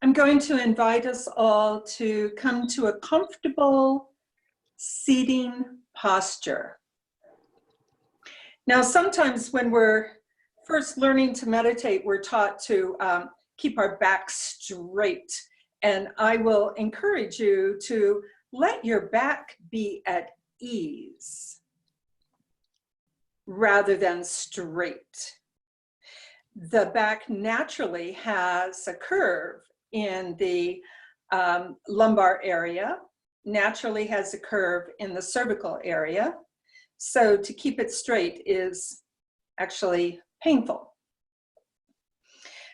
I'm going to invite us all to come to a comfortable seating posture. Now, sometimes when we're first learning to meditate, we're taught to keep our back straight. And I will encourage you to let your back be at ease rather than straight. The back naturally has a curve in the lumbar area, naturally has a curve in the cervical area. So to keep it straight is actually painful.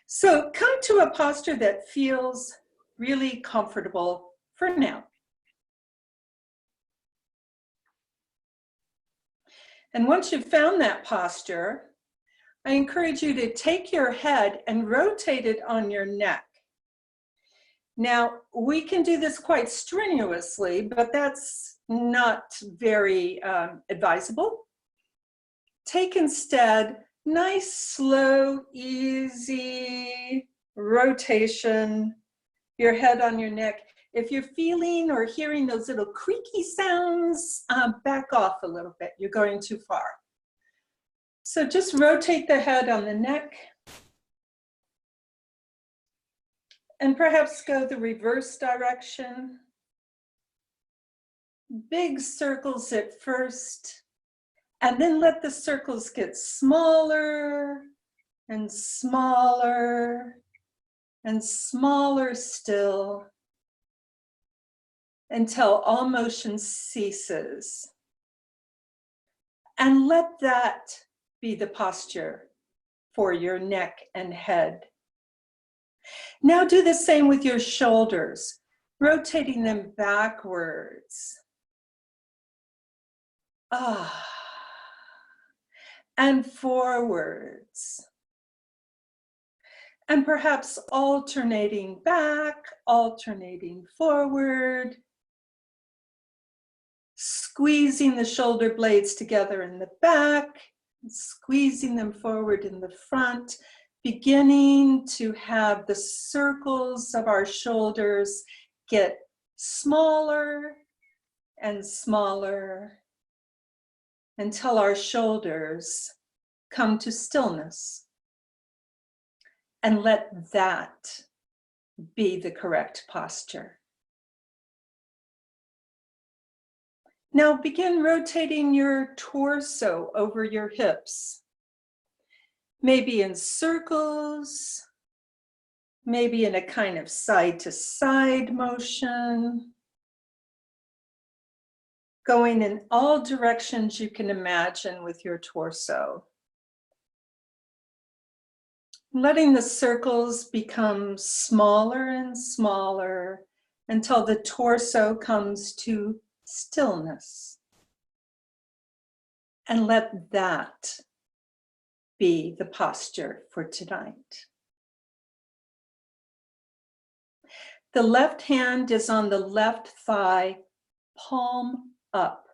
So come to a posture that feels really comfortable for now. And once you've found that posture, I encourage you to take your head and rotate it on your neck. Now, we can do this quite strenuously, but that's not very advisable. Take instead nice, slow, easy rotation, your head on your neck. If you're feeling or hearing those little creaky sounds, back off a little bit. You're going too far. So just rotate the head on the neck and perhaps go the reverse direction. Big circles at first, and then let the circles get smaller and smaller and smaller still until all motion ceases. And let that be the posture for your neck and head. Now do the same with your shoulders, rotating them backwards. And forwards. And perhaps alternating back, alternating forward, squeezing the shoulder blades together in the back, squeezing them forward in the front, beginning to have the circles of our shoulders get smaller and smaller until our shoulders come to stillness. And let that be the correct posture. Now begin rotating your torso over your hips. Maybe in circles, maybe in a kind of side to side motion. Going in all directions you can imagine with your torso. Letting the circles become smaller and smaller until the torso comes to stillness. And let that be the posture for tonight. The left hand is on the left thigh, palm up.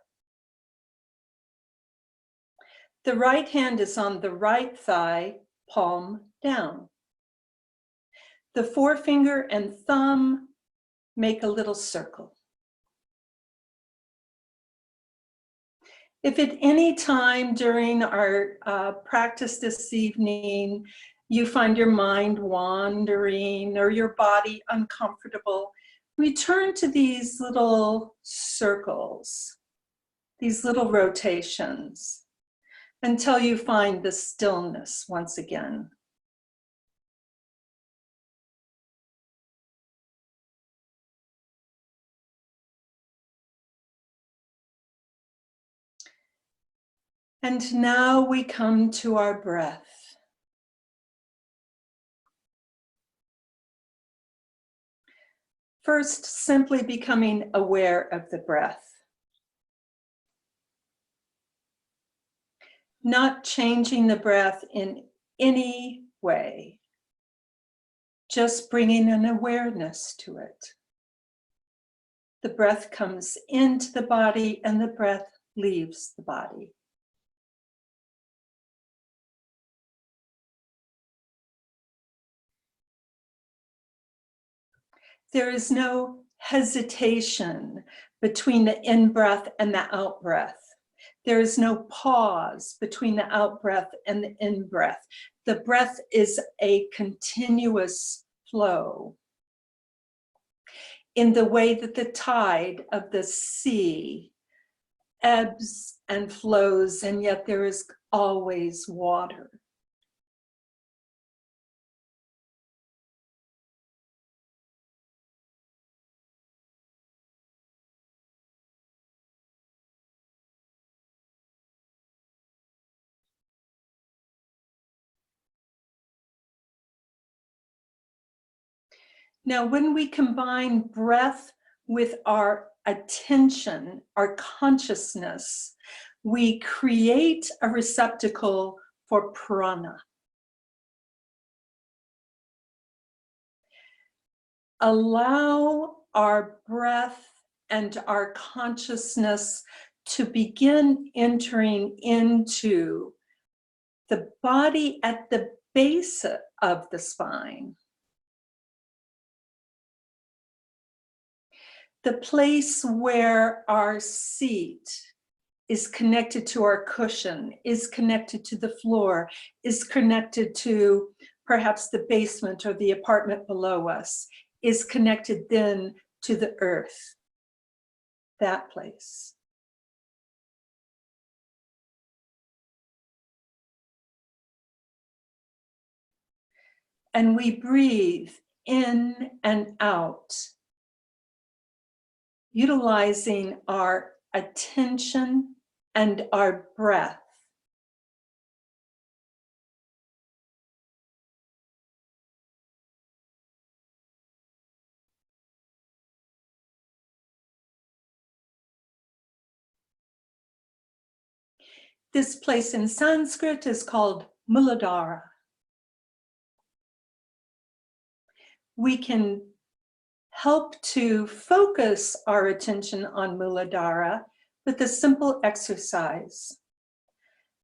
The right hand is on the right thigh, palm down. The forefinger and thumb make a little circle. If at any time during our practice this evening, you find your mind wandering or your body uncomfortable, return to these little circles, these little rotations, until you find the stillness once again. And now we come to our breath. First, simply becoming aware of the breath. Not changing the breath in any way. Just bringing an awareness to it. The breath comes into the body and the breath leaves the body. There is no hesitation between the in-breath and the out-breath. There is no pause between the out-breath and the in-breath. The breath is a continuous flow in the way that the tide of the sea ebbs and flows, and yet there is always water. Now, when we combine breath with our attention, our consciousness, we create a receptacle for prana. Allow our breath and our consciousness to begin entering into the body at the base of the spine. The place where our seat is connected to our cushion, is connected to the floor, is connected to perhaps the basement or the apartment below us, is connected then to the earth, that place. And we breathe in and out, utilizing our attention and our breath. This place in Sanskrit is called Muladhara. We can help to focus our attention on Muladhara with a simple exercise.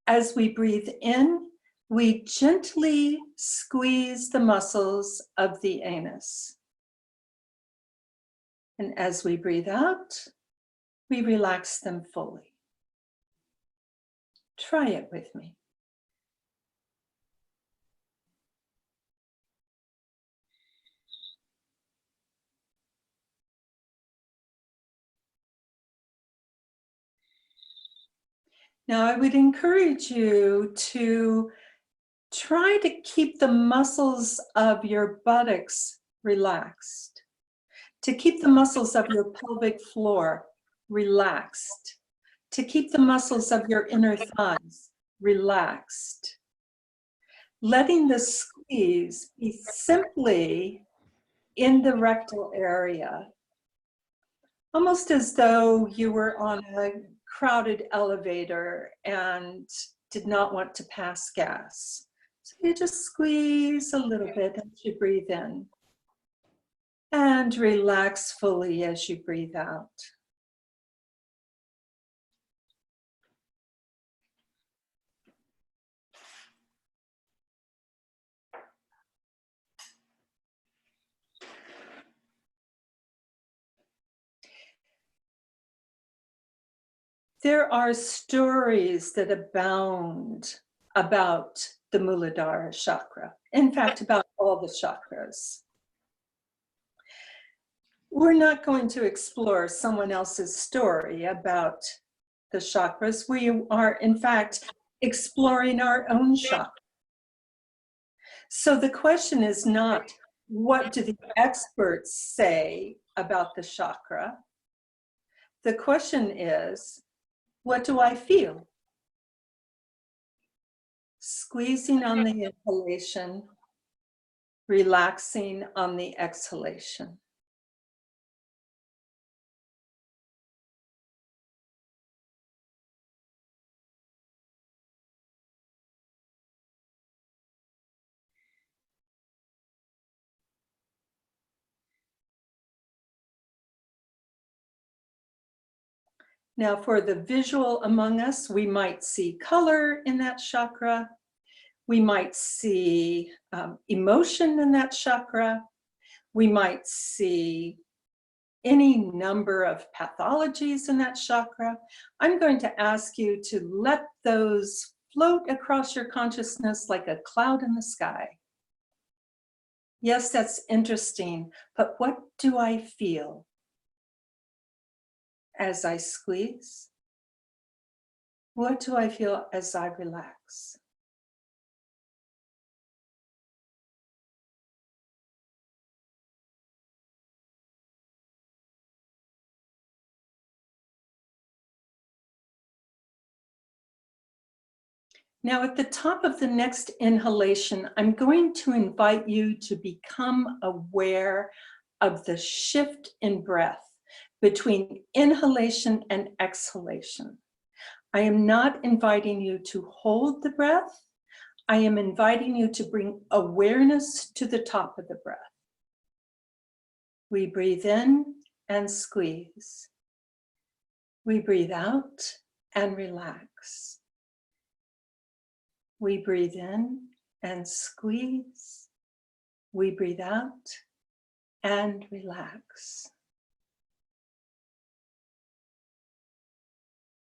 As we breathe in, we gently squeeze the muscles of the anus. And as we breathe out, we relax them fully. Try it with me. Now, I would encourage you to try to keep the muscles of your buttocks relaxed, to keep the muscles of your pelvic floor relaxed, to keep the muscles of your inner thighs relaxed. Letting the squeeze be simply in the rectal area, almost as though you were on a crowded elevator and did not want to pass gas. So you just squeeze a little bit as you breathe in and relax fully as you breathe out. There are stories that abound about the Muladhara chakra. In fact, about all the chakras. We're not going to explore someone else's story about the chakras. We are, in fact, exploring our own chakra. So the question is not, what do the experts say about the chakra? The question is, what do I feel? Squeezing on the inhalation, relaxing on the exhalation. Now, for the visual among us, we might see color in that chakra. We might see emotion in that chakra. We might see any number of pathologies in that chakra. I'm going to ask you to let those float across your consciousness like a cloud in the sky. Yes, that's interesting, but what do I feel as I squeeze? What do I feel as I relax? Now, at the top of the next inhalation, I'm going to invite you to become aware of the shift in breath between inhalation and exhalation. I am not inviting you to hold the breath. I am inviting you to bring awareness to the top of the breath. We breathe in and squeeze. We breathe out and relax. We breathe in and squeeze. We breathe out and relax.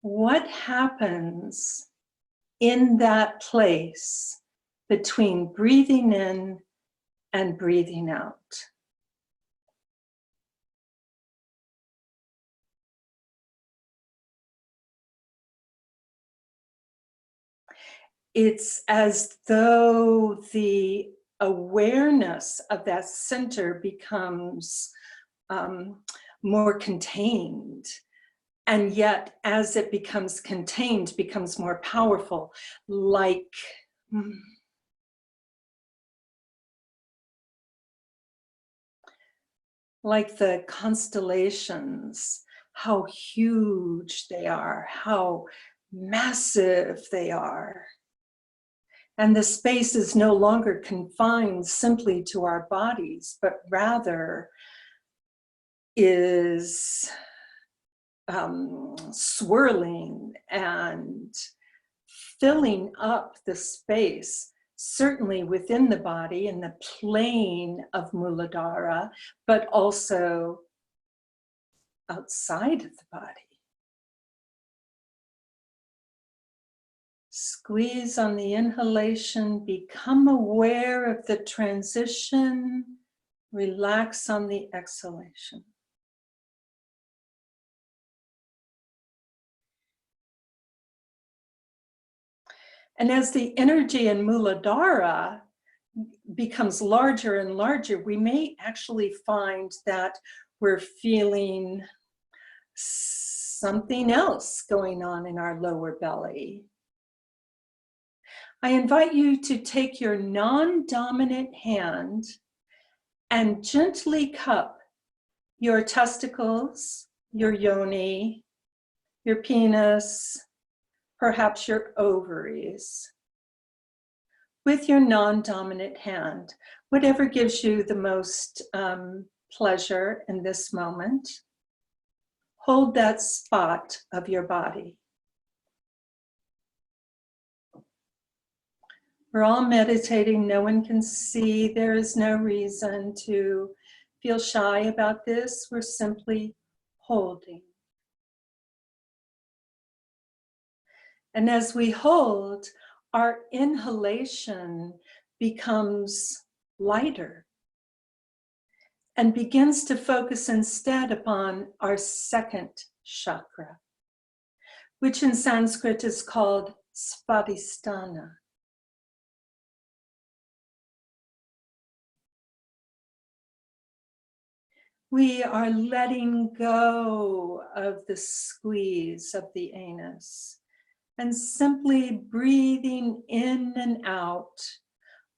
What happens in that place between breathing in and breathing out? It's as though the awareness of that center becomes more contained. And yet, as it becomes contained, becomes more powerful, like the constellations, how huge they are, how massive they are. And the space is no longer confined simply to our bodies, but rather is swirling and filling up the space, certainly within the body in the plane of Muladhara, but also outside of the body. Squeeze on the inhalation, become aware of the transition, relax on the exhalation. And as the energy in Muladhara becomes larger and larger, we may actually find that we're feeling something else going on in our lower belly. I invite you to take your non-dominant hand and gently cup your testicles, your yoni, your penis, perhaps your ovaries, with your non-dominant hand, whatever gives you the most pleasure in this moment. Hold that spot of your body. We're all meditating, no one can see. There is no reason to feel shy about this. We're simply holding. And as we hold, our inhalation becomes lighter and begins to focus instead upon our second chakra, which in Sanskrit is called Svadhisthana. We are letting go of the squeeze of the anus and simply breathing in and out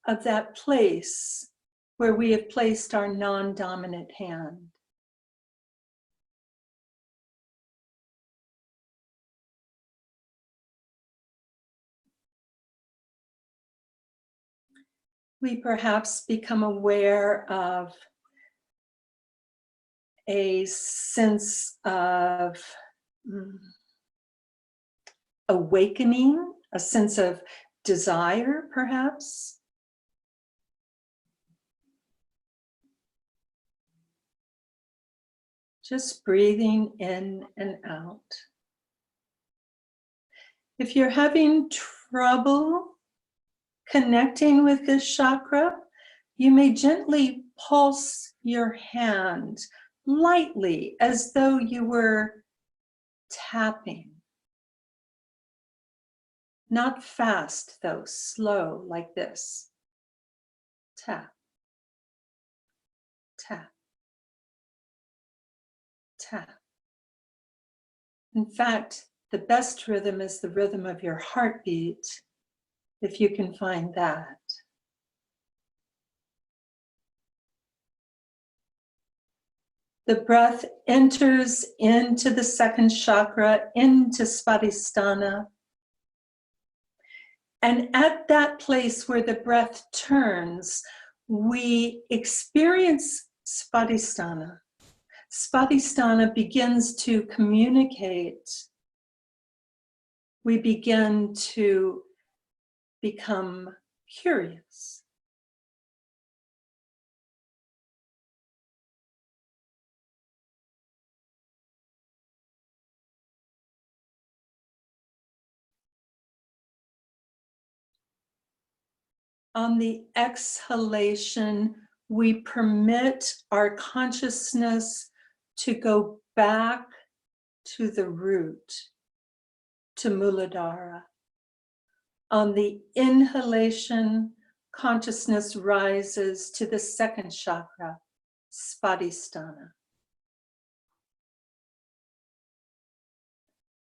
of that place where we have placed our non-dominant hand. We perhaps become aware of a sense of awakening, a sense of desire, perhaps. Just breathing in and out. If you're having trouble connecting with this chakra, you may gently pulse your hand lightly as though you were tapping. Not fast though, slow like this. Tap, tap, tap. In fact, the best rhythm is the rhythm of your heartbeat, if you can find that. The breath enters into the second chakra, into Svadhisthana. And at that place where the breath turns, we experience Svadhisthana. Svadhisthana begins to communicate. We begin to become curious. On the exhalation, we permit our consciousness to go back to the root, to Muladhara. On the inhalation, consciousness rises to the second chakra, Svadhisthana.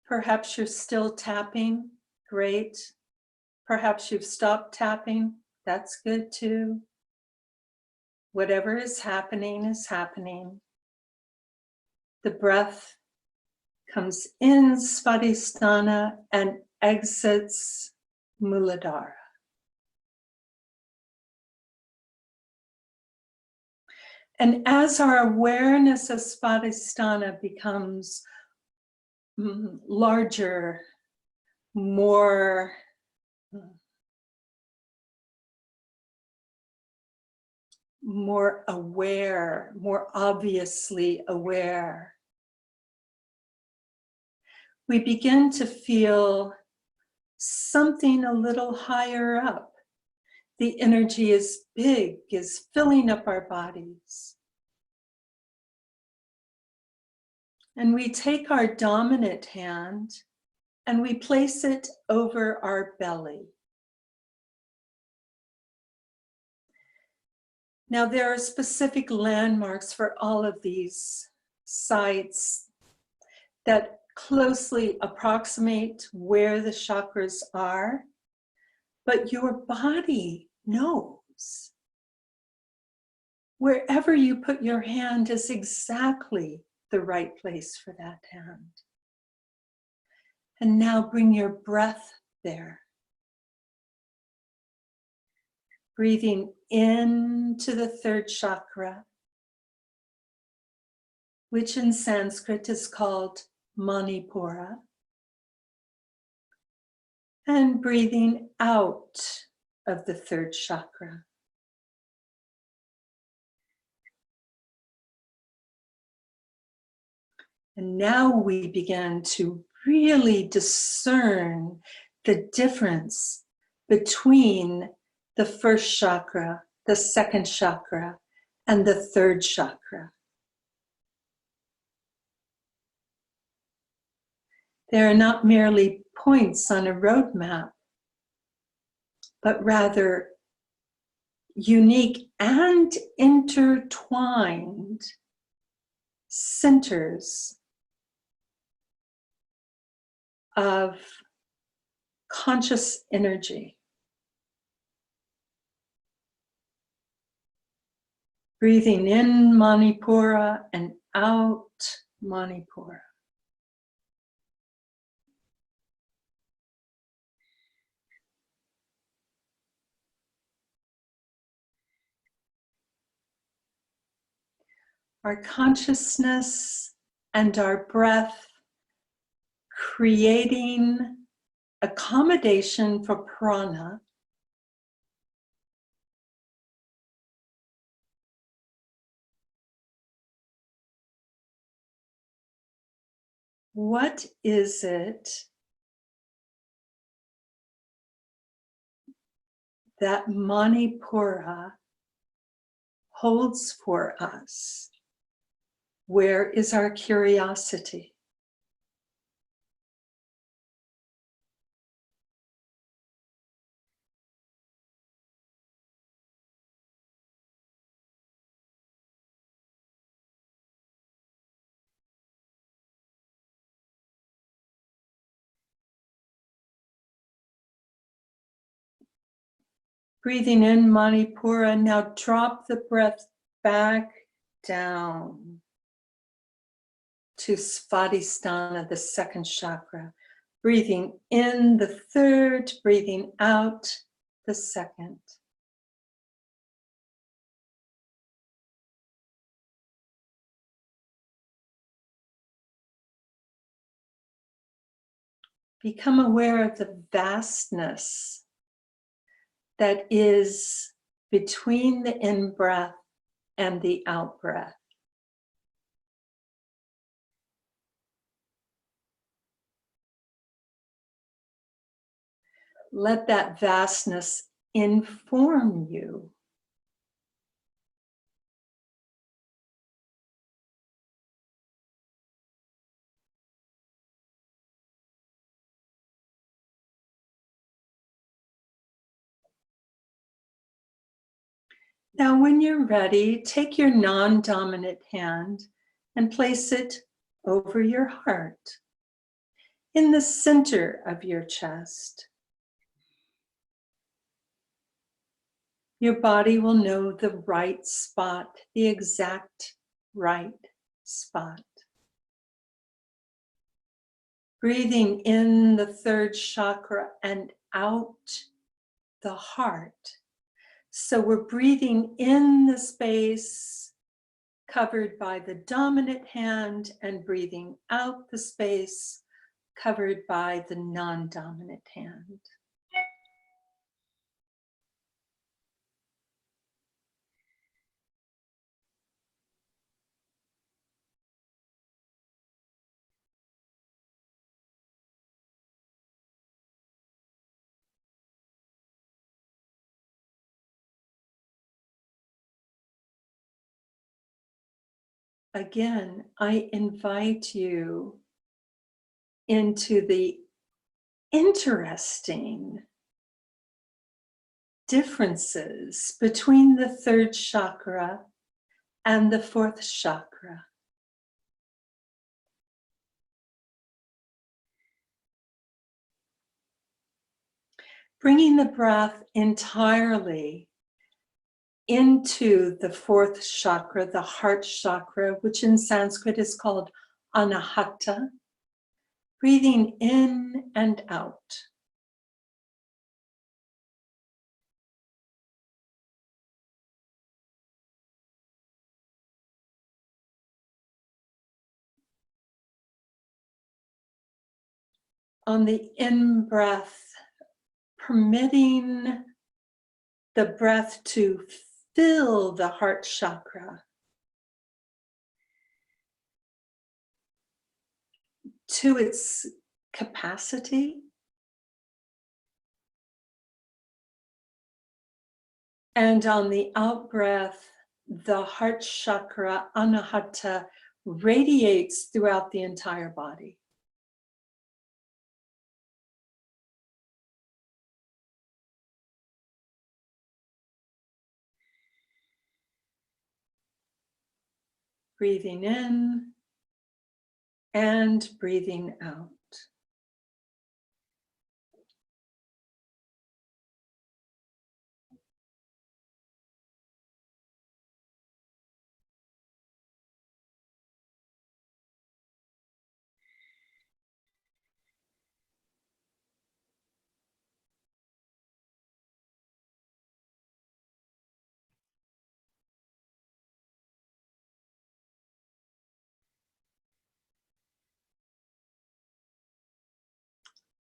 Perhaps you're still tapping, great. Perhaps you've stopped tapping, that's good too. Whatever is happening is happening. The breath comes in Svadhisthana and exits Muladhara. And as our awareness of Svadhisthana becomes larger, more aware, more obviously aware, we begin to feel something a little higher up. The energy is big, is filling up our bodies. And we take our dominant hand and we place it over our belly. Now, there are specific landmarks for all of these sites that closely approximate where the chakras are, but your body knows. Wherever you put your hand is exactly the right place for that hand. And now bring your breath there. Breathing into the third chakra, which in Sanskrit is called Manipura. And breathing out of the third chakra. And now we begin to really discern the difference between the first chakra, the second chakra, and the third chakra. They are not merely points on a roadmap, but rather unique and intertwined centers of conscious energy. Breathing in Manipura and out Manipura. Our consciousness and our breath creating accommodation for prana. What is it that Manipura holds for us? Where is our curiosity? Breathing in Manipura, now drop the breath back down to Svadhisthana, the second chakra. Breathing in the third, breathing out the second. Become aware of the vastness that is between the in-breath and the out-breath. Let that vastness inform you. Now, when you're ready, take your non-dominant hand and place it over your heart, in the center of your chest. Your body will know the right spot, the exact right spot. Breathing in the third chakra and out the heart. So we're breathing in the space covered by the dominant hand and breathing out the space covered by the non-dominant hand. Again, I invite you into the interesting differences between the third chakra and the fourth chakra. Bringing the breath entirely into the fourth chakra, the heart chakra, which in Sanskrit is called anahata. Breathing in and out. On the in-breath, permitting the breath to fill the heart chakra to its capacity. And on the out-breath, the heart chakra, anahata, radiates throughout the entire body. Breathing in and breathing out.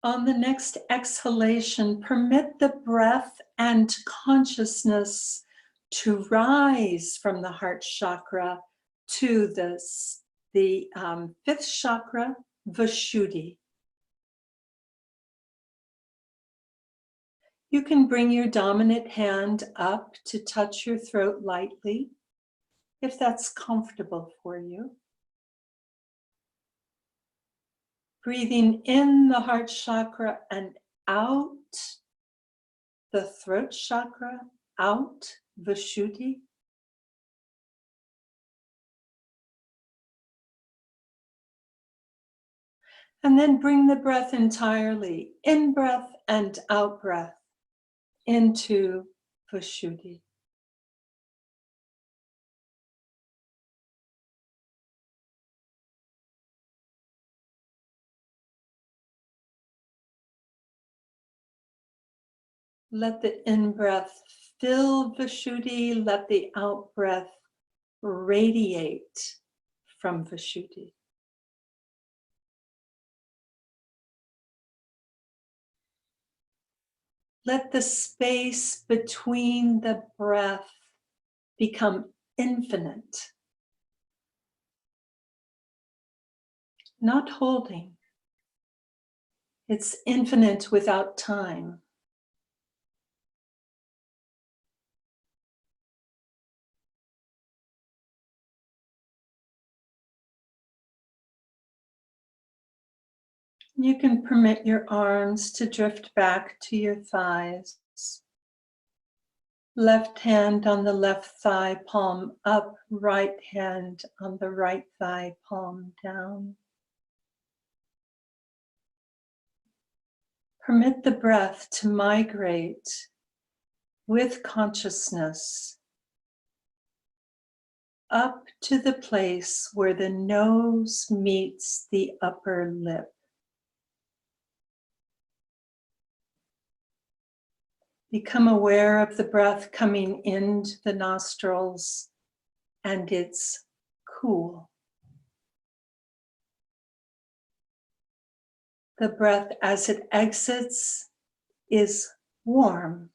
On the next exhalation, permit the breath and consciousness to rise from the heart chakra to the fifth chakra, Vishuddhi. You can bring your dominant hand up to touch your throat lightly, if that's comfortable for you. Breathing in the heart chakra and out the throat chakra, out Vishuddhi. And then bring the breath entirely, in breath and out breath, into Vishuddhi. Let the in-breath fill Vishuddhi, let the out-breath radiate from Vishuddhi. Let the space between the breath become infinite, not holding. It's infinite without time. You can permit your arms to drift back to your thighs. Left hand on the left thigh palm up, right hand on the right thigh palm down. Permit the breath to migrate with consciousness up to the place where the nose meets the upper lip. Become aware of the breath coming into the nostrils, and it's cool. The breath as it exits is warm.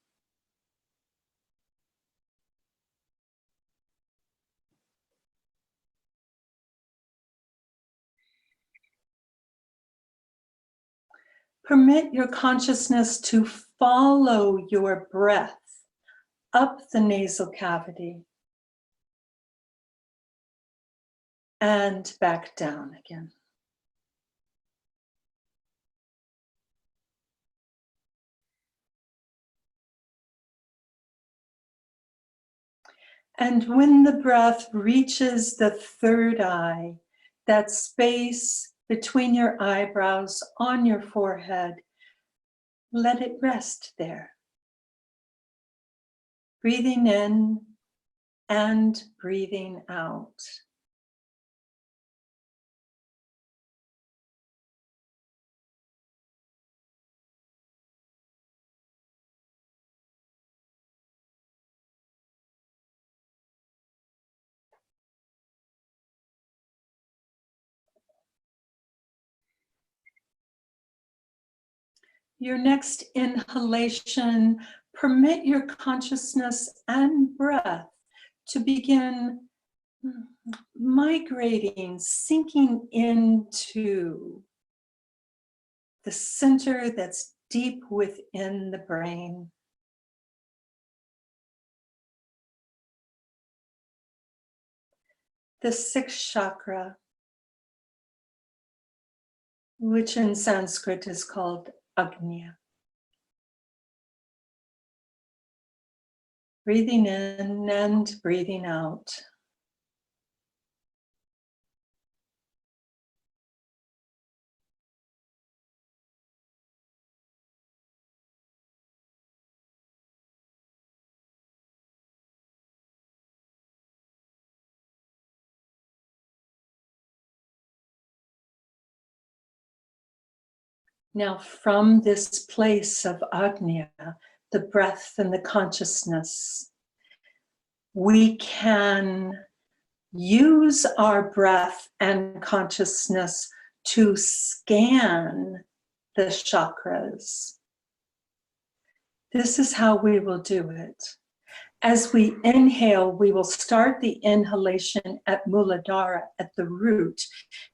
Permit your consciousness to follow your breath up the nasal cavity and back down again. And when the breath reaches the third eye, that space between your eyebrows on your forehead, let it rest there. Breathing in and breathing out. Your next inhalation, permit your consciousness and breath to begin migrating, sinking into the center that's deep within the brain. The sixth chakra, which in Sanskrit is called Agnya. Breathing in and breathing out. Now, from this place of Agnya, the breath and the consciousness, we can use our breath and consciousness to scan the chakras. This is how we will do it. As we inhale, we will start the inhalation at Muladhara, at the root,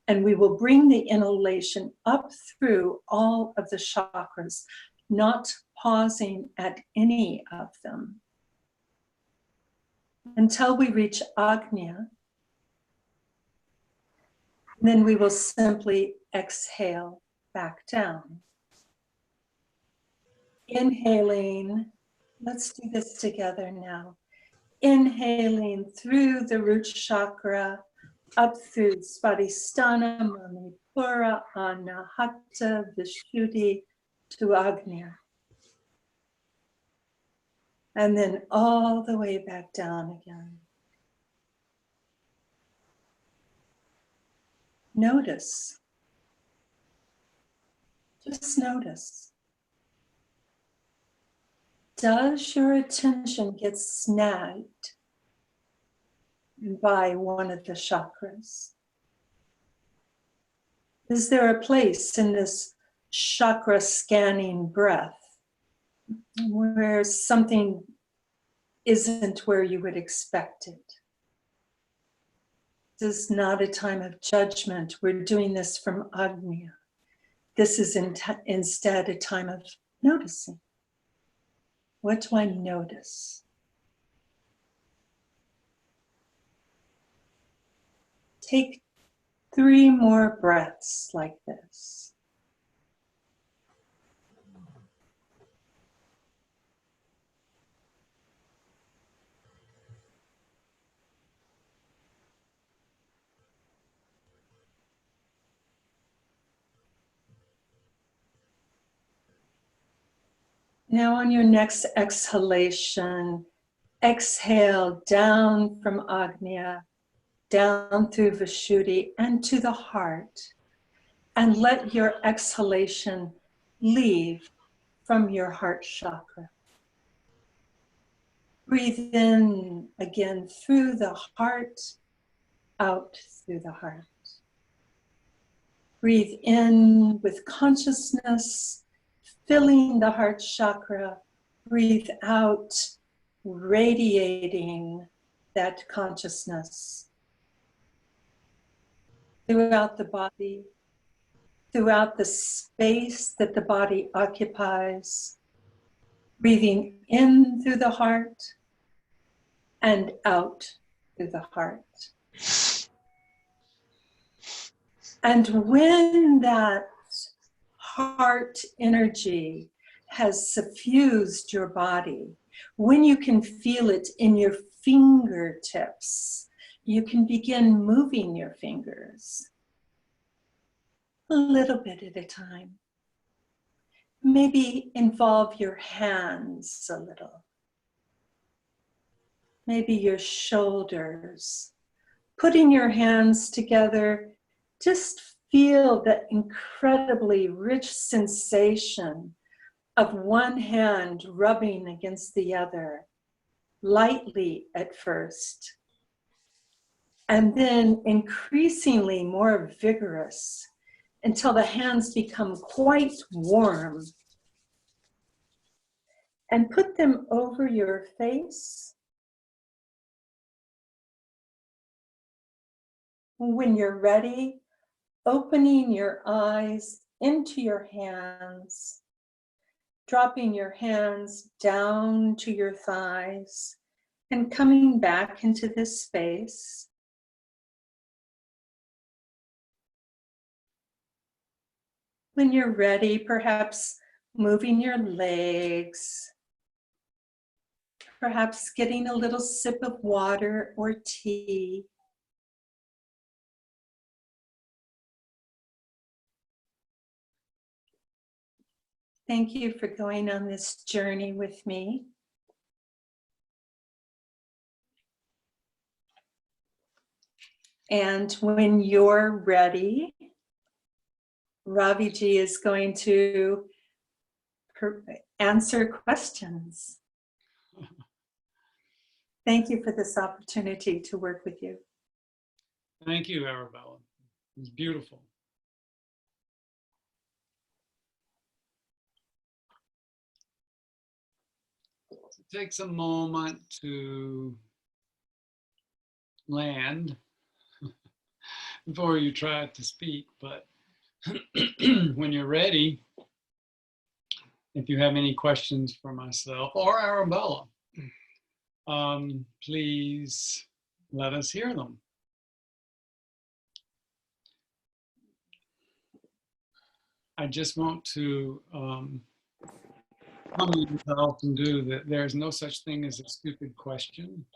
and we will bring the inhalation up through all of the chakras, not pausing at any of them, until we reach Agnya. Then we will simply exhale back down. Inhaling, let's do this together now. Inhaling through the root chakra, up through Svadhisthana, Manipura, Anahata, Vishuddhi to Agnya. And then all the way back down again. Notice. Just notice. Does your attention get snagged by one of the chakras? Is there a place in this chakra scanning breath where something isn't where you would expect it? This is not a time of judgment. We're doing this from Agnya. This is instead a time of noticing. What do I notice? Take 3 more breaths like this. Now on your next exhalation, exhale down from Agnya, down through Vishuddhi and to the heart. And let your exhalation leave from your heart chakra. Breathe in again through the heart, out through the heart. Breathe in with consciousness, filling the heart chakra. Breathe out, radiating that consciousness throughout the body, throughout the space that the body occupies. Breathing in through the heart and out through the heart. And when that heart energy has suffused your body, when you can feel it in your fingertips, you can begin moving your fingers a little bit at a time. Maybe involve your hands a little. Maybe your shoulders. Putting your hands together, just feel that incredibly rich sensation of one hand rubbing against the other, lightly at first, and then increasingly more vigorous until the hands become quite warm. And put them over your face. When you're ready, opening your eyes into your hands, dropping your hands down to your thighs, and coming back into this space. When you're ready, perhaps moving your legs, perhaps getting a little sip of water or tea. Thank you for going on this journey with me. And when you're ready, Ravi ji is going to answer questions. Thank you for this opportunity to work with you. Thank you, Arabella. It's beautiful. takes a moment to land before you try to speak, but when you're ready, if you have any questions for myself or Arabella, please let us hear them. I just want to comment, as I often do, that there's no such thing as a stupid question.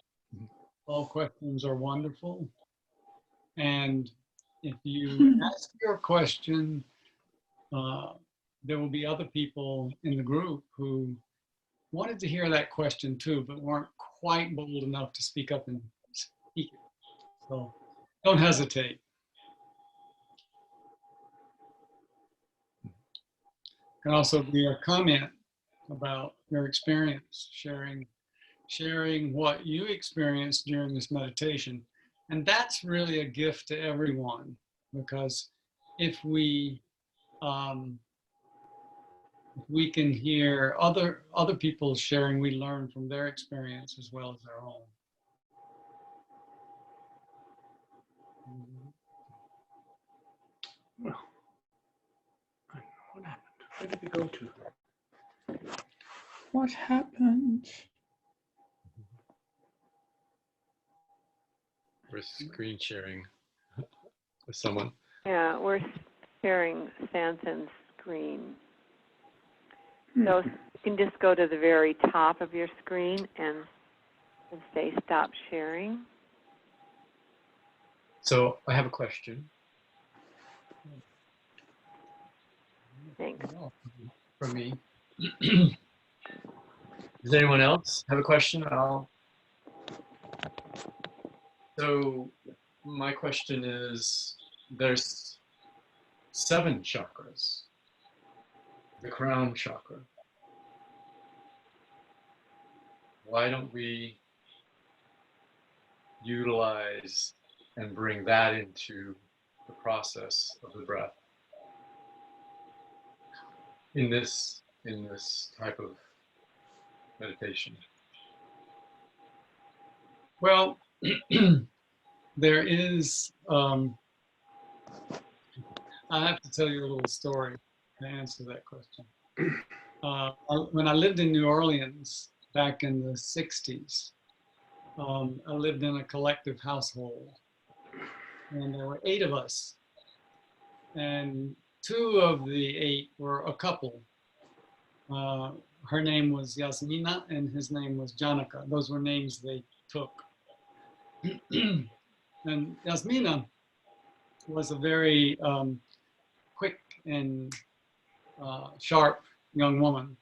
All questions are wonderful. And if you ask your question, there will be other people in the group who wanted to hear that question too, but weren't quite bold enough to speak up and speak it. So don't hesitate. It can also be a comment about your experience, sharing what you experienced during this meditation. And that's really a gift to everyone, because if we can hear other people sharing, we learn from their experience as well as our own. Well, what happened? Where did it go to? What happened? We're screen sharing with someone. Yeah, we're sharing Santan's screen. So you can just go to the very top of your screen and say stop sharing. So I have a question. Thanks. For me. Does anyone else have a question? So my question is, there's 7 chakras. The crown chakra. Why don't we utilize and bring that into the process of the breath in this type of meditation? Well, there is, I have to tell you a little story to answer that question. When I lived in New Orleans back in the 60s, I lived in a collective household, and there were 8 of us, and 2 of the 8 were a couple. Her name was Yasmina and his name was Janaka. Those were names they took. And Yasmina was a very quick and sharp young woman.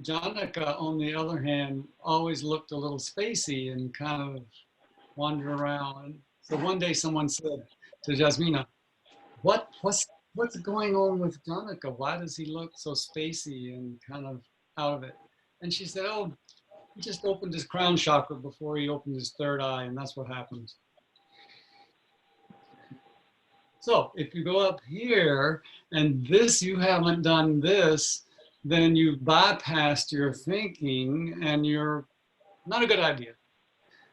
Janaka, on the other hand, always looked a little spacey and kind of wandered around. So one day someone said to Yasmina, what's going on with Janaka? Why does he look so spacey and kind of out of it? And she said, oh, he just opened his crown chakra before he opened his 3rd eye, and that's what happens. So if you go up here and you haven't done this, then you've bypassed your thinking and you're not a good idea.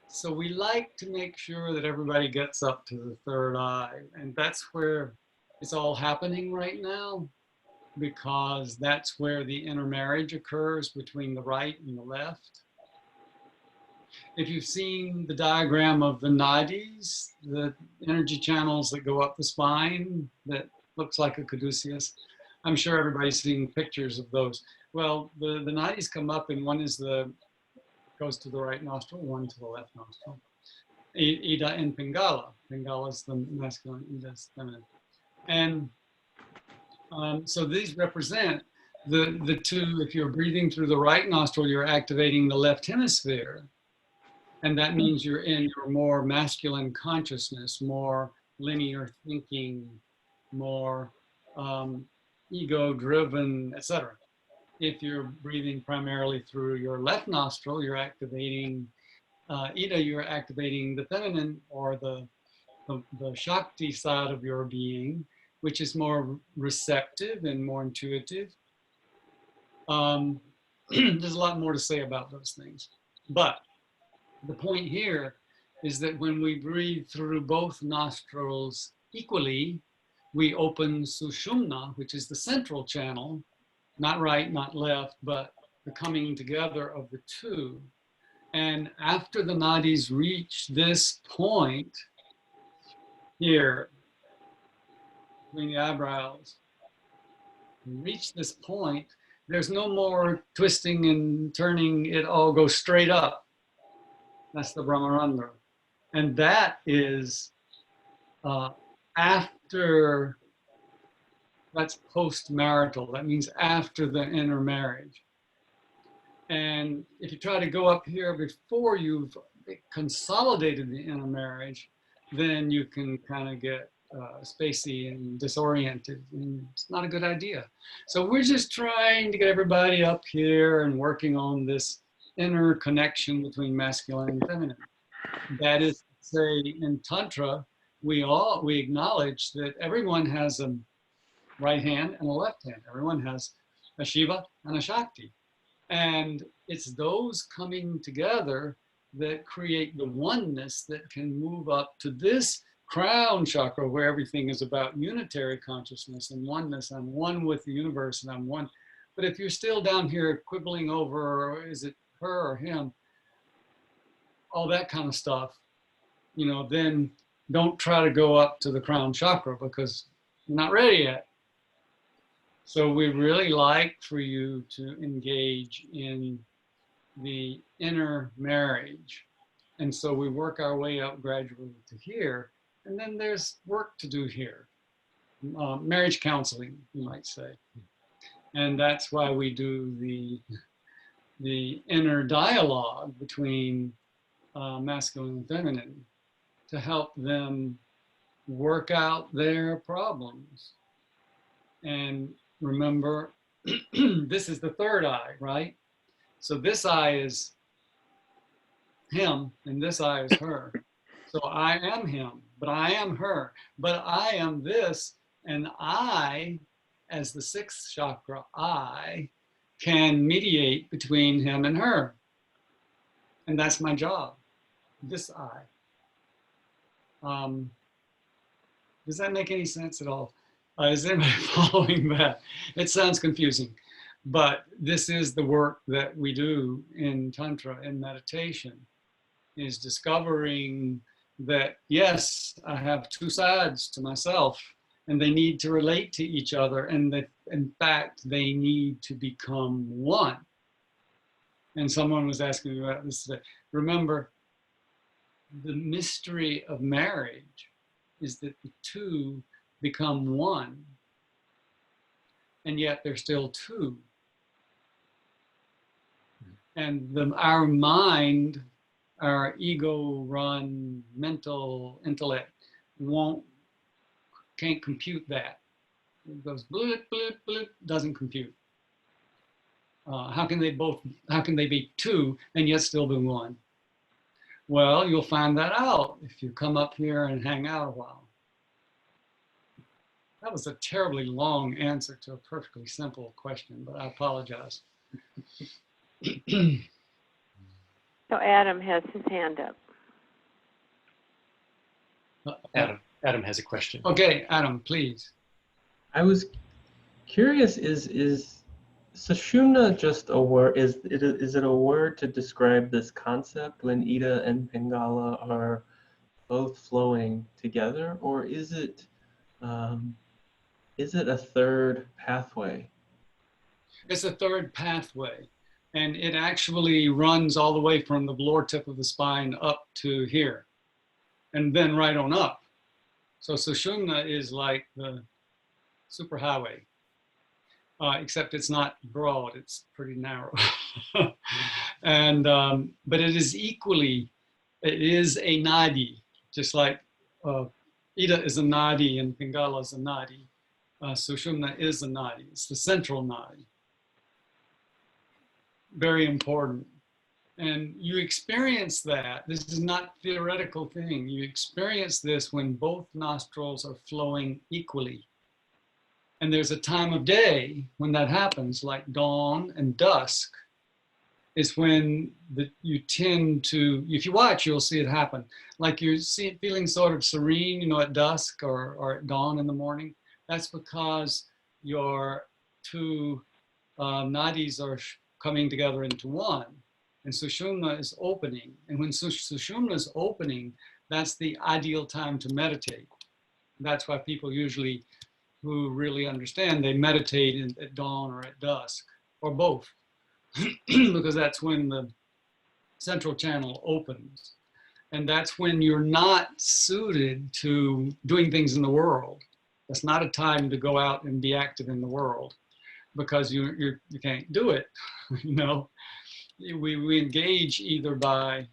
So we like to make sure that everybody gets up to the 3rd eye, and that's where it's all happening right now, because that's where the intermarriage occurs between the right and the left. If you've seen the diagram of the nadis, the energy channels that go up the spine, that looks like a caduceus, I'm sure everybody's seen pictures of those. Well, the nadis come up, and one goes to the right nostril, one to the left nostril. Ida and Pingala. Pingala is the masculine, Ida is feminine. And so these represent the 2. If you're breathing through the right nostril, you're activating the left hemisphere. And that means you're in your more masculine consciousness, more linear thinking, more ego-driven, etc. If you're breathing primarily through your left nostril, you're activating, Ida, you're activating the feminine, or the Shakti side of your being, which is more receptive and more intuitive. there's a lot more to say about those things. But the point here is that when we breathe through both nostrils equally, we open Sushumna, which is the central channel, not right, not left, but the coming together of the two. And after the nadis reach this point here, between the eyebrows, reach this point, there's no more twisting and turning, it all goes straight up. That's the Brahmarandra. And that is after, that's post-marital. That means after the intermarriage. And if you try to go up here before you've consolidated the intermarriage, then you can kind of get spacey and disoriented, and it's not a good idea. So we're just trying to get everybody up here and working on this inner connection between masculine and feminine. That is to say, in Tantra, we acknowledge that everyone has a right hand and a left hand. Everyone has a Shiva and a Shakti. And it's those coming together that create the oneness that can move up to this crown chakra where everything is about unitary consciousness and oneness. I'm one with the universe and I'm one. But if you're still down here quibbling over, is it her or him, all that kind of stuff, you know, then don't try to go up to the crown chakra because you're not ready yet. So we really like for you to engage in the inner marriage. And so we work our way up gradually to here. And then there's work to do here. Marriage counseling, you might say. And that's why we do the inner dialogue between masculine and feminine to help them work out their problems. And remember, this is the third eye, right? So this eye is him and this eye is her. So I am him, but I am her, but I am this, and I, as the sixth chakra, I can mediate between him and her. And that's my job, this I. Does that make any sense at all? Is anybody following that? It sounds confusing, but this is the work that we do in Tantra, in meditation, is discovering that, yes, I have two sides to myself and they need to relate to each other, and that in fact, they need to become one. And someone was asking me about this today. Remember, the mystery of marriage is that the two become one, and yet they're still two. And our mind, our ego-run mental intellect can't compute that. It goes bloop, bloop, bloop, doesn't compute. How can they be two and yet still be one? Well, you'll find that out if you come up here and hang out a while. That was a terribly long answer to a perfectly simple question, but I apologize. So Adam has his hand up. Adam has a question. Okay, Adam, please. I was curious, is Sushumna just a word? Is it a word to describe this concept when Ida and Pingala are both flowing together, or is it a third pathway? It's a third pathway, and it actually runs all the way from the lower tip of the spine up to here, and then right on up. So Sushumna is like the superhighway, except it's not broad, it's pretty narrow. And, but it is a nadi, just like Ida is a nadi and Pingala is a nadi. Sushumna is a nadi, it's the central nadi. Very important. And you experience that. This is not a theoretical thing. You experience this when both nostrils are flowing equally. And there's a time of day when that happens, like dawn and dusk. is when you tend to, if you watch, you'll see it happen. Like you're feeling sort of serene, you know, at dusk or at dawn in the morning. That's because your two nadis are coming together into one. And Sushumna is opening. And when Sushumna is opening, that's the ideal time to meditate. That's why people usually, who really understand, they meditate at dawn or at dusk, or both, because that's when the central channel opens. And that's when you're not suited to doing things in the world. That's not a time to go out and be active in the world, because you can't do it. You know, we engage either by,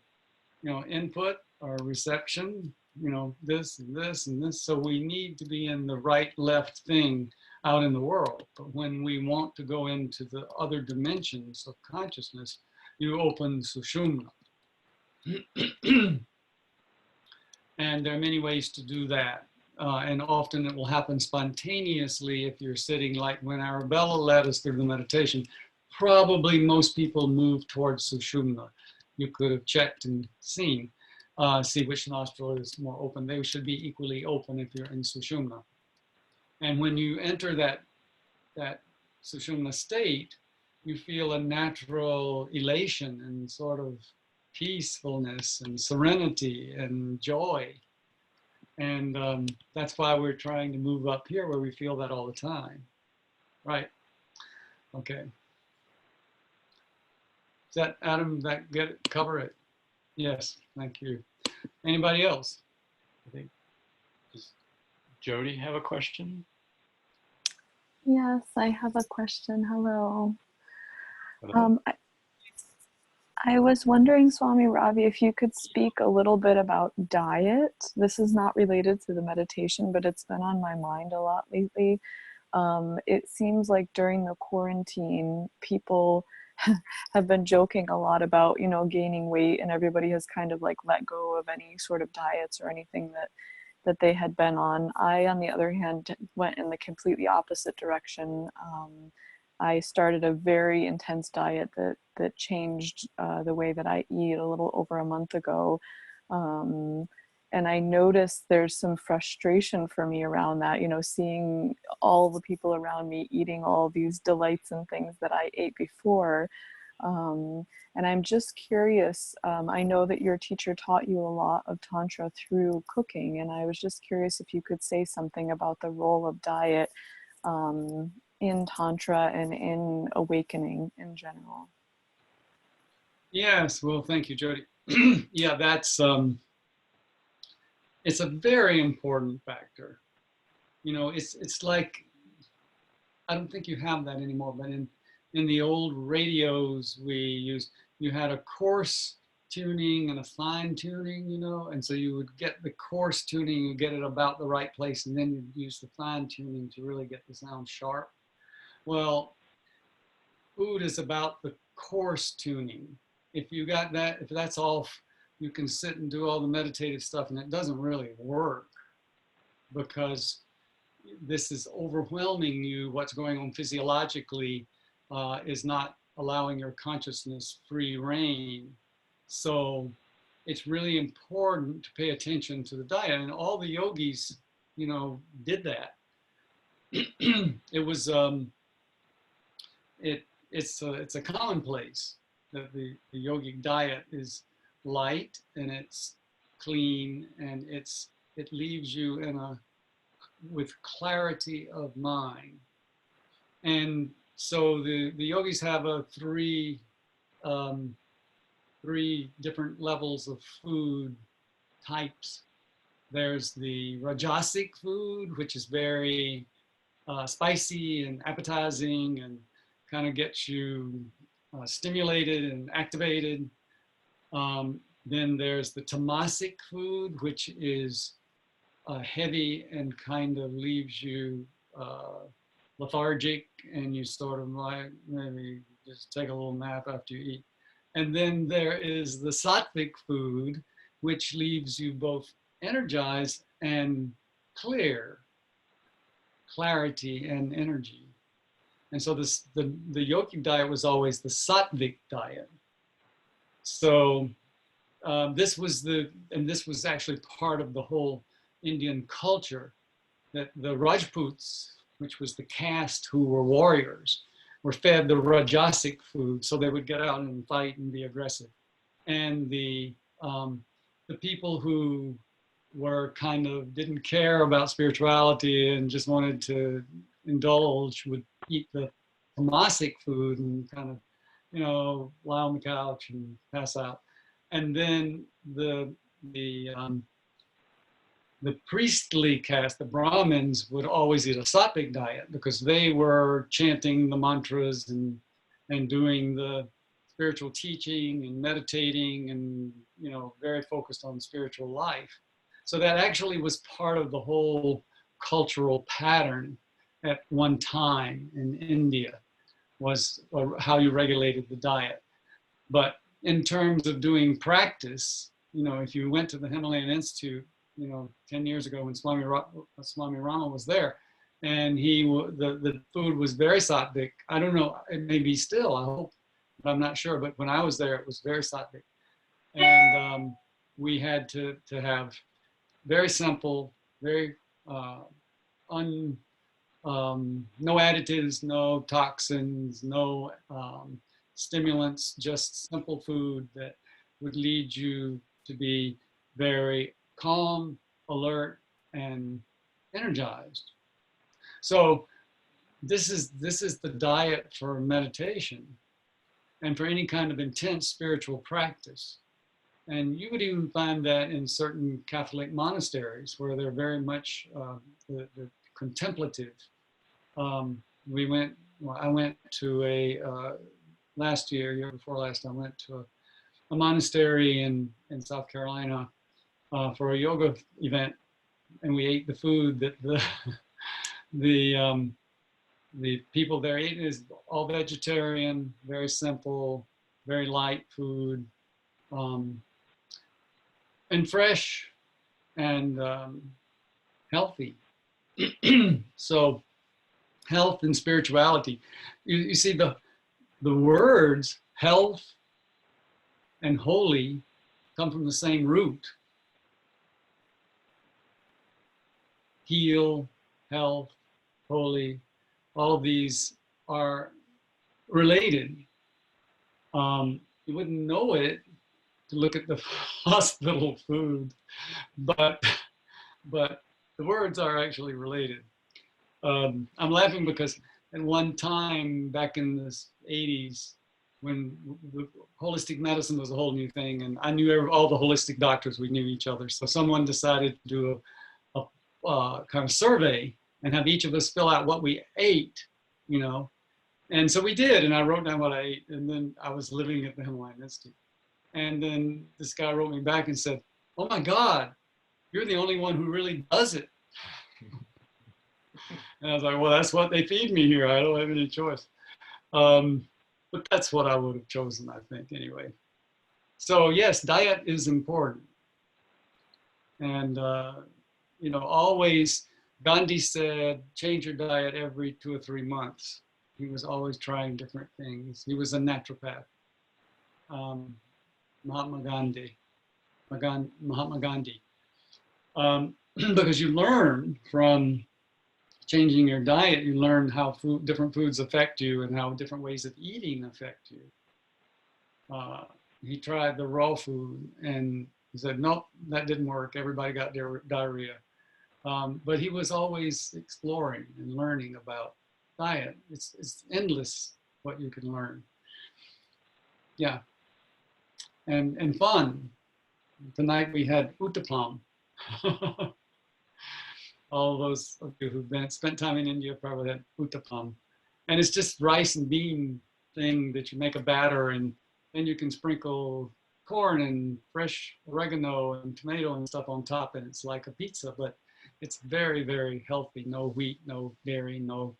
you know, input or reception, you know, this and this and this. So we need to be in the right left thing out in the world. But when we want to go into the other dimensions of consciousness, you open Sushumna. And there are many ways to do that. And often it will happen spontaneously if you're sitting, like when Arabella led us through the meditation. Probably most people move towards Sushumna. You could have checked and seen, see which nostril is more open. They should be equally open if you're in Sushumna. And when you enter that Sushumna state, you feel a natural elation and sort of peacefulness and serenity and joy. And that's why we're trying to move up here where we feel that all the time. Right. Okay. Is that, Adam, that cover it? Yes, thank you. Anybody else? I think, does Jody have a question? Yes, I have a question. Hello. I was wondering, Swami Ravi, if you could speak a little bit about diet. This is not related to the meditation, but it's been on my mind a lot lately. It seems like during the quarantine, people have been joking a lot about, you know, gaining weight, and everybody has kind of like let go of any sort of diets or anything that they had been on. I, on the other hand, went in the completely opposite direction. I started a very intense diet that changed the way that I eat a little over a month ago. And I noticed there's some frustration for me around that, you know, seeing all the people around me eating all these delights and things that I ate before. And I'm just curious, I know that your teacher taught you a lot of Tantra through cooking, and I was just curious if you could say something about the role of diet in Tantra and in awakening in general. Yes, well, thank you, Jody. Yeah, that's, it's a very important factor. You know, it's like, I don't think you have that anymore, but in the old radios we used, you had a coarse tuning and a fine tuning, you know, and so you would get the coarse tuning, you get it about the right place, and then you'd use the fine tuning to really get the sound sharp. Well, food is about the coarse tuning. If you got that, if that's off, you can sit and do all the meditative stuff and it doesn't really work, because this is overwhelming you. What's going on physiologically is not allowing your consciousness free reign. So it's really important to pay attention to the diet, and all the yogis, you know, did that. It was it's a commonplace that the yogic diet is light and it's clean and it leaves you with clarity of mind. And so the yogis have three different levels of food types. There's the rajasic food, which is very spicy and appetizing and kind of gets you stimulated and activated. Then there's the tamasic food, which is heavy and kind of leaves you lethargic, and you sort of like maybe just take a little nap after you eat. And then there is the sattvic food, which leaves you both energized and clear, clarity and energy. And so the yogic diet was always the sattvic diet. So this was actually part of the whole Indian culture, that the Rajputs, which was the caste who were warriors, were fed the Rajasic food, so they would get out and fight and be aggressive. And the people who were kind of didn't care about spirituality and just wanted to indulge would eat the tamasic food and kind of, you know, lie on the couch and pass out. And then the priestly caste, the Brahmins, would always eat a sattvic diet because they were chanting the mantras and doing the spiritual teaching and meditating and, you know, very focused on spiritual life. So that actually was part of the whole cultural pattern at one time in India, was how you regulated the diet. But in terms of doing practice, you know, if you went to the Himalayan Institute, you know, 10 years ago when Swami Rama was there, and the food was very sattvic. I don't know, it may be still, I hope, but I'm not sure. But when I was there, it was very sattvic. And we had to have very simple, very no additives, no toxins, no stimulants, just simple food that would lead you to be very calm, alert, and energized. So this is the diet for meditation and for any kind of intense spiritual practice. And you would even find that in certain Catholic monasteries where they're very much the contemplative. I went to year before last, I went to a monastery in South Carolina for a yoga event, and we ate the food that the people there ate. Is all vegetarian, very simple, very light food, and fresh and healthy. So health and spirituality. You see the words health and holy come from the same root. Heal, health, holy, all of these are related. You wouldn't know it to look at the hospital food, but the words are actually related. I'm laughing because at one time back in the 80s, when the holistic medicine was a whole new thing, and I knew all the holistic doctors, we knew each other. So someone decided to do a kind of survey and have each of us fill out what we ate, you know. And so we did, and I wrote down what I ate, and then I was living at the Himalayan Institute. And then this guy wrote me back and said, "Oh my God, you're the only one who really does it." And I was like, well, that's what they feed me here. I don't have any choice. But that's what I would have chosen, I think, anyway. So yes, diet is important. And, you know, always, Gandhi said, change your diet every 2 or 3 months. He was always trying different things. He was a naturopath. Mahatma Gandhi. Because you learn from changing your diet, you learn how different foods affect you and how different ways of eating affect you. He tried the raw food and he said, nope, that didn't work. Everybody got diarrhea. But he was always exploring and learning about diet. It's endless what you can learn. Yeah. And fun. Tonight we had uttapam. All those of you who've spent time in India probably had uttapam. And it's just rice and bean thing that you make a batter, and then you can sprinkle corn and fresh oregano and tomato and stuff on top, and it's like a pizza, but it's very, very healthy. No wheat, no dairy, no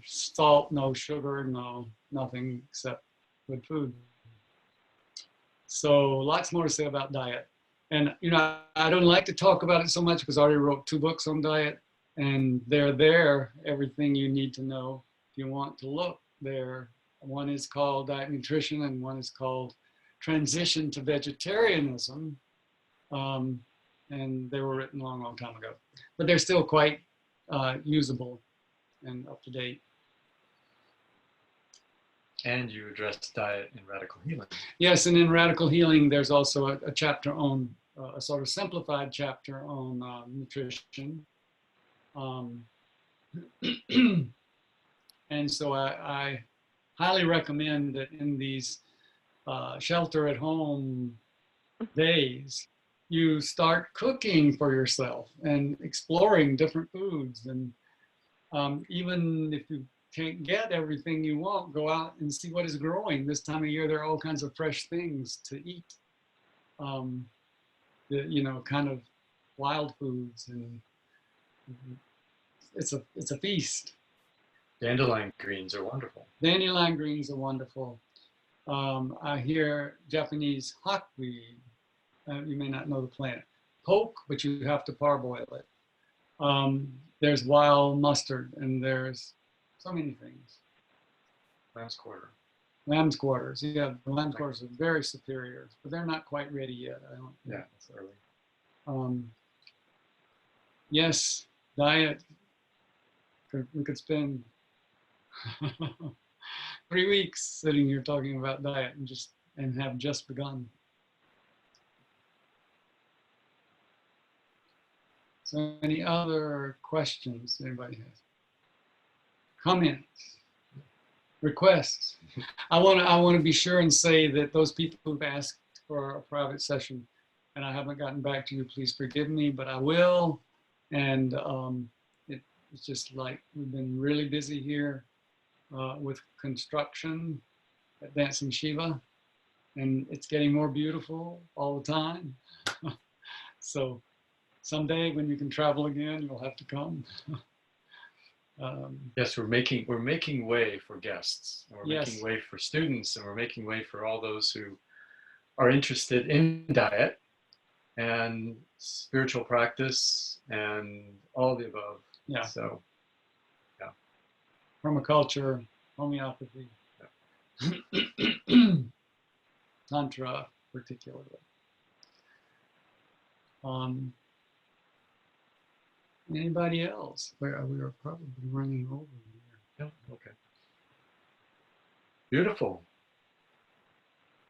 salt, no sugar, nothing except good food. So lots more to say about diet. And, you know, I don't like to talk about it so much because I already wrote 2 books on diet, and they're there, everything you need to know. If you want to look there, one is called Diet Nutrition and one is called transitioned to vegetarianism, and they were written a long, long time ago. But they're still quite usable and up to date. And you addressed diet in Radical Healing. Yes, and in Radical Healing, there's also a chapter on, a sort of simplified chapter on nutrition. And so I highly recommend that in these shelter at home days, you start cooking for yourself and exploring different foods. And even if you can't get everything you want, go out and see what is growing. This time of year, there are all kinds of fresh things to eat. You know, kind of wild foods, and it's a feast. Dandelion greens are wonderful. Dandelion greens are wonderful. I hear Japanese hawkweed. You may not know the plant. Poke, but you have to parboil it. There's wild mustard, and there's so many things. Lamb's quarter. Lamb's quarters, yeah, the lamb's quarters are very superior, but they're not quite ready yet. I don't think. Yeah, it's early. Yes, diet. We could spend 3 weeks sitting here talking about diet and have just begun. So any other questions anybody has? Comments? Requests? I want to be sure and say that those people who've asked for a private session and I haven't gotten back to you, please forgive me, but I will. And it's just like we've been really busy here with construction at Dancing Shiva, and it's getting more beautiful all the time. So someday when you can travel again, you'll have to come. Yes, we're making way for guests, and we're Yes. making way for students, and we're making way for all those who are interested in diet and spiritual practice and all the above. Yeah. So, yeah. Permaculture, homeopathy, Tantra particularly. Anybody else? We are probably running over here. Yeah, okay. Beautiful.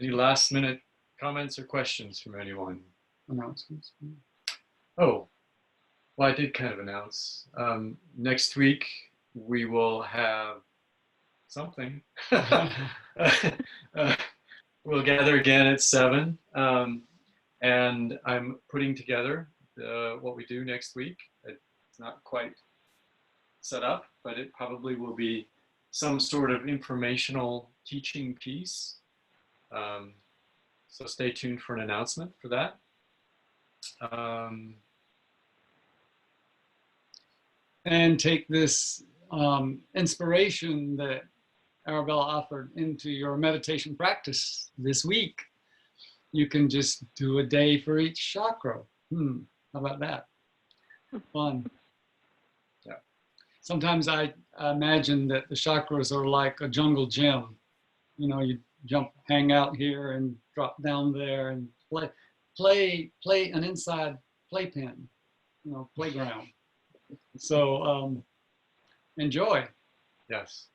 Any last minute comments or questions from anyone? Announcements. Oh, well, I did kind of announce. Next week, we will have something. We'll gather again at 7. And I'm putting together what we do next week. It's not quite set up, but it probably will be some sort of informational teaching piece. So stay tuned for an announcement for that. And take this inspiration that Arabella offered into your meditation practice this week. You can just do a day for each chakra. How about that? Fun. Yeah. Sometimes I imagine that the chakras are like a jungle gym. You know, you hang out here and drop down there and play an inside playpen, you know, playground. So enjoy. Yes.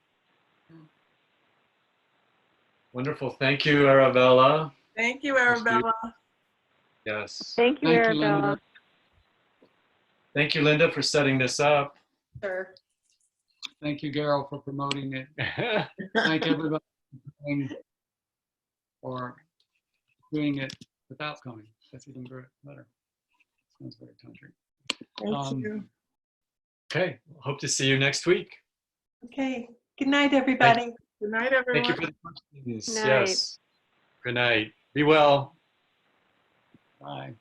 Wonderful. Thank you, Arabella. Thank you, Arabella. Yes. Thank you, Thank you, Arabella. Linda. Thank you, Linda, for setting this up. Sure. Thank you, Carol, for promoting it. Thank everybody for doing it without coming. That's even better. Sounds very country. Thank you. Okay. Hope to see you next week. Okay. Good night, everybody. Good night, Thank everyone. you for the questions. Night. Yes. Good night. Be well. Bye.